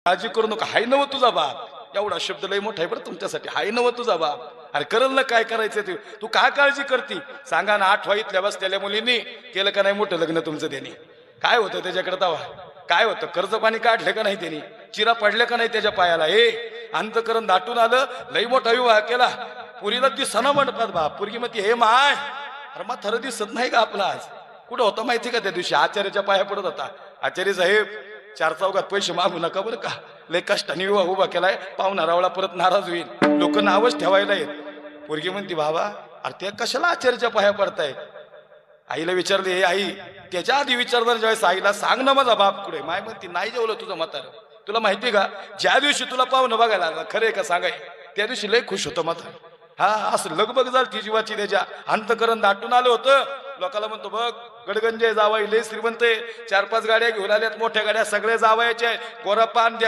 काळजी करू नका, हाय नव तुझा बाप. एवढा शब्द लय मोठा आहे बरं तुमच्यासाठी, हाय नव तुझा बाप. अरे करल ना काय करायचं ते, तू काय काळजी करती? सांगा ना, 8 इथल्या बसलेल्या मुलींनी केलं का नाही मोठं लग्न तुमचं? त्यांनी काय होतं त्याच्याकडे तवा? काय होतं? कर्ज पाणी काढलं का नाही त्यांनी? चिरा पडल्या का नाही त्याच्या पायाला? हे अंतकरण दाटून आलं, लय मोठा विवाह केला. पुरीला दिसना मंडपात बाप. पुरगी मग हे माय, अरे मग थर दिसत नाही का आपला? आज कुठं होता माहिती का त्या दिवशी? आचार्याच्या पाया पडत होता. आचार्य साहेब, 4 चौघात पैसे मागू नका बरं का, लय कष्टाने विवाह उभा केलाय, पाहुणा रावळा परत नाराज होईल, लोक नावच ठेवायला येत. पोरगी म्हणती, बाबा अरे ते कशाला आचार्याच्या पाया पडताय? आईला विचारले, हे आई, त्याच्या आधी विचारणार ज्यावेळेस आईला, सांग ना माझा बाप कुठे? माय म्हणती, नाही जेवलं तुझं म्हातारं. तुला माहिती का, ज्या दिवशी तुला पाहुणं बघायला आला, खरे का सांगाय, त्या दिवशी लय खुश होतं म्हातारं. हा, असं लगबग झाली ती जीवाची, त्याच्या अंतकरण दाटून आलं होतं. लोकाला म्हणतो, बघ गडगंजे जावाई लय श्रीमंत, 4-5 गाड्या घेऊन आल्यात, मोठ्या गाड्या, सगळे जावायचे, गोरा पान द्या.